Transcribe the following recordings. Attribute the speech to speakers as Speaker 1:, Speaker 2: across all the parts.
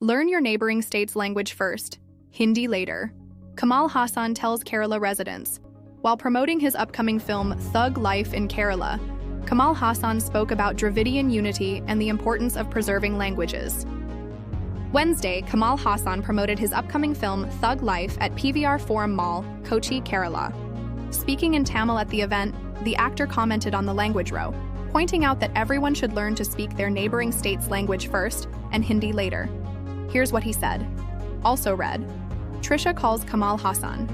Speaker 1: Learn your neighboring state's language first, Hindi later. Kamal Haasan tells Kerala residents. While promoting his upcoming film Thug Life in Kerala, Kamal Haasan spoke about Dravidian unity and the importance of preserving languages. Wednesday, Kamal Haasan promoted his upcoming film Thug Life at PVR Forum Mall, Kochi, Kerala. Speaking in Tamil at the event, the actor commented on the language row, pointing out that everyone should learn to speak their neighboring state's language first and Hindi later. Here's what he said. Also read, Trisha calls Kamal Haasan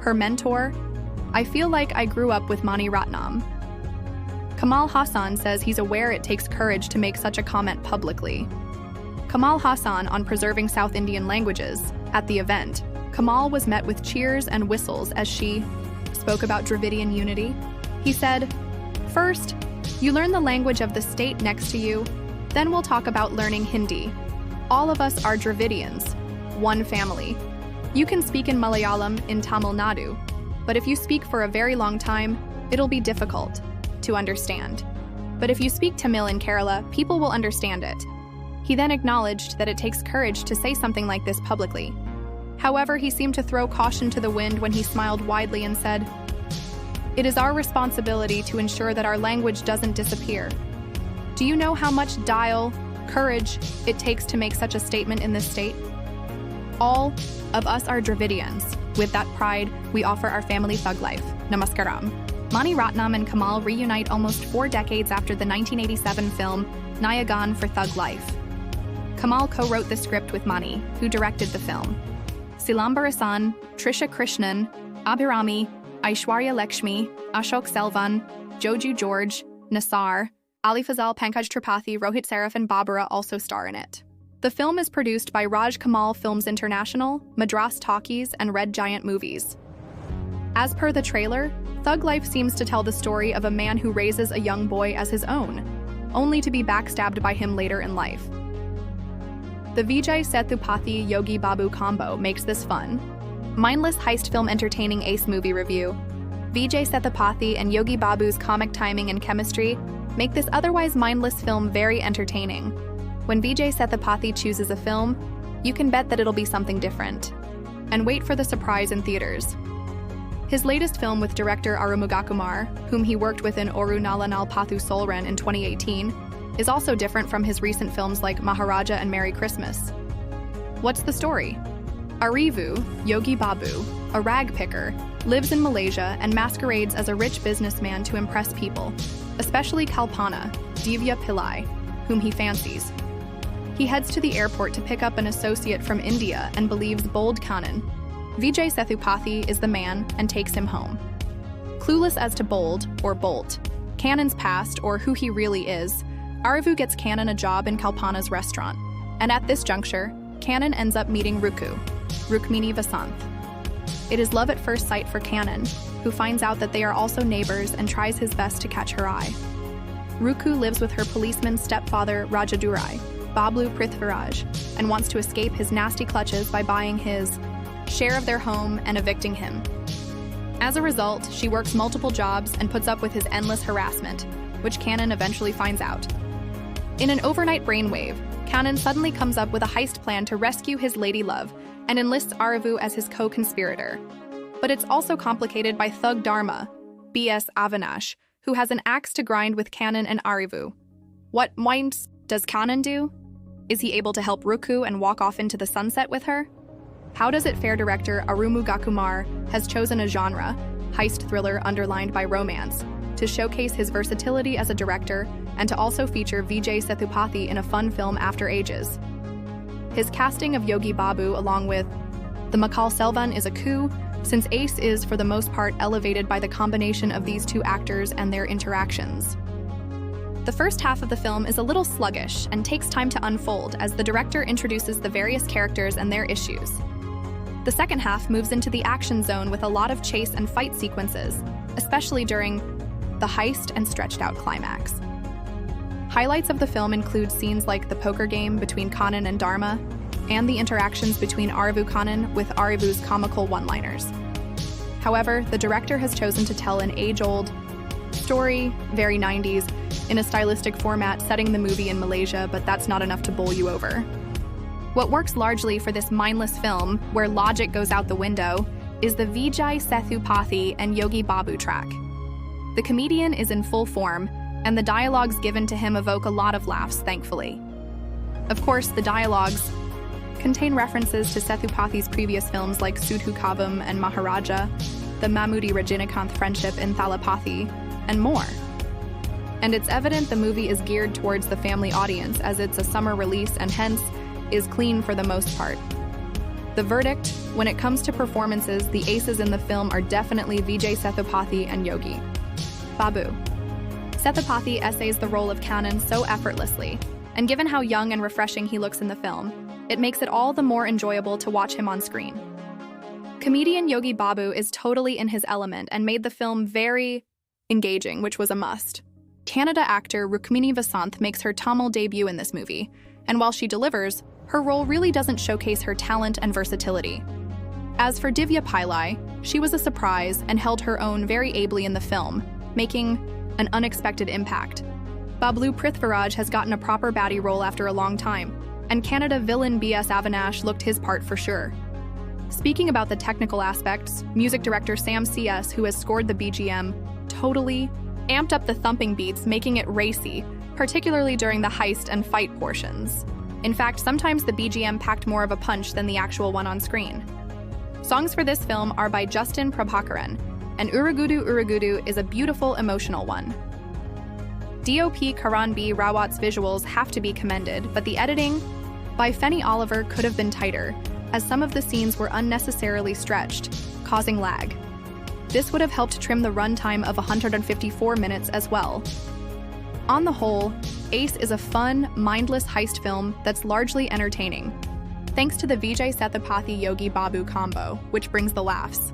Speaker 1: her mentor. I feel like I grew up with Mani Ratnam. Kamal Haasan says he's aware it takes courage to make such a comment publicly. Kamal Haasan on preserving South Indian languages. At the event, Kamal was met with cheers and whistles as she spoke about Dravidian unity. He said, "First, you learn the language of the state next to you, then we'll talk about learning Hindi. All of us are Dravidians, one family. You can speak in Malayalam in Tamil Nadu, but if you speak for a very long time, it'll be difficult to understand. But if you speak Tamil in Kerala, people will understand it." He then acknowledged that it takes courage to say something like this publicly. However, he seemed to throw caution to the wind when he smiled widely and said, "It is our responsibility to ensure that our language doesn't disappear. Do you know how much courage it takes to make such a statement in this state? All of us are Dravidians. With that pride, we offer our family thug life. Namaskaram." Mani Ratnam and Kamal reunite almost 4 decades after the 1987 film Nayagan for Thug Life. Kamal co-wrote the script with Mani, who directed the film. Silambarasan, Trisha Krishnan, Abhirami, Aishwarya Lakshmi, Ashok Selvan, Joju George, Nassar, Ali Fazal, Pankaj Tripathi, Rohit Saraf and Babura also star in it. The film is produced by Raj Kamal Films International, Madras Talkies, and Red Giant Movies. As per the trailer, Thug Life seems to tell the story of a man who raises a young boy as his own, only to be backstabbed by him later in life. The Vijay Sethupathi-Yogi Babu combo makes this fun. Mindless heist film entertaining ace movie review. Vijay Sethupathi and Yogi Babu's comic timing and chemistry make this otherwise mindless film very entertaining. When Vijay Sethupathi chooses a film, you can bet that it'll be something different. And wait for the surprise in theaters. His latest film with director Arumugakumar, whom he worked with in Oru Nalla Naal Paathu Solren in 2018, is also different from his recent films like Maharaja and Merry Christmas. What's the story? Arivu, Yogi Babu, a rag picker, lives in Malaysia and masquerades as a rich businessman to impress people, especially Kalpana, Divya Pillai, whom he fancies. He heads to the airport to pick up an associate from India and believes Bold Kannan, Vijay Sethupathi, is the man and takes him home. Clueless as to Bold, or Bolt, Kannan's past or who he really is, Arivu gets Kannan a job in Kalpana's restaurant, and at this juncture, Kannan ends up meeting Rukku, Rukmini Vasanth. It is love at first sight for Kannan, who finds out that they are also neighbors and tries his best to catch her eye. Rukku lives with her policeman's stepfather Rajadurai, Bablu Prithviraj, and wants to escape his nasty clutches by buying his share of their home and evicting him. As a result, she works multiple jobs and puts up with his endless harassment, which Kannan eventually finds out. In an overnight brainwave, Kannan suddenly comes up with a heist plan to rescue his lady love and enlists Arivu as his co-conspirator. But it's also complicated by Thug Dharma, B.S. Avinash, who has an axe to grind with Kannan and Arivu. What minds does Kannan do? Is he able to help Rukku and walk off into the sunset with her? How does it fare director Arumugakumar has chosen a genre, heist thriller underlined by romance, to showcase his versatility as a director and to also feature Vijay Sethupathi in a fun film after ages. His casting of Yogi Babu along with the Makal Selvan is a coup, since Ace is for the most part elevated by the combination of these two actors and their interactions. The first half of the film is a little sluggish and takes time to unfold as the director introduces the various characters and their issues. The second half moves into the action zone with a lot of chase and fight sequences, especially during the heist and stretched out climax. Highlights of the film include scenes like the poker game between Kannan and Dharma, and the interactions between Arivu Kannan with Arivu's comical one-liners. However, the director has chosen to tell an age-old story, very 90s, in a stylistic format setting the movie in Malaysia, but that's not enough to bowl you over. What works largely for this mindless film, where logic goes out the window, is the Vijay Sethupathi and Yogi Babu track. The comedian is in full form, and the dialogues given to him evoke a lot of laughs, thankfully. Of course, the dialogues contain references to Sethupathi's previous films like Sudhu Kavam and Maharaja, the Mammootty Rajinikanth friendship in Thalapathy, and more. And it's evident the movie is geared towards the family audience, as it's a summer release and hence is clean for the most part. The verdict, when it comes to performances, the aces in the film are definitely Vijay Sethupathi and Yogi Babu. Sethupathi essays the role of Kannan so effortlessly, and given how young and refreshing he looks in the film, it makes it all the more enjoyable to watch him on screen. Comedian Yogi Babu is totally in his element and made the film very engaging, which was a must. Kannada actor Rukmini Vasanth makes her Tamil debut in this movie, and while she delivers, her role really doesn't showcase her talent and versatility. As for Divya Pillai, she was a surprise and held her own very ably in the film, making an unexpected impact. Bablu Prithviraj has gotten a proper baddie role after a long time, and Kannada villain B.S. Avinash looked his part for sure. Speaking about the technical aspects, music director Sam C.S., who has scored the BGM, totally amped up the thumping beats, making it racy, particularly during the heist and fight portions. In fact, sometimes the BGM packed more of a punch than the actual one on screen. Songs for this film are by Justin Prabhakaran, and Urugudu Urugudu is a beautiful, emotional one. DOP Karan B. Rawat's visuals have to be commended, but the editing by Fenny Oliver could have been tighter, as some of the scenes were unnecessarily stretched, causing lag. This would have helped trim the runtime of 154 minutes as well. On the whole, Ace is a fun, mindless heist film that's largely entertaining, thanks to the Vijay Sethupathi-Yogi Babu combo, which brings the laughs.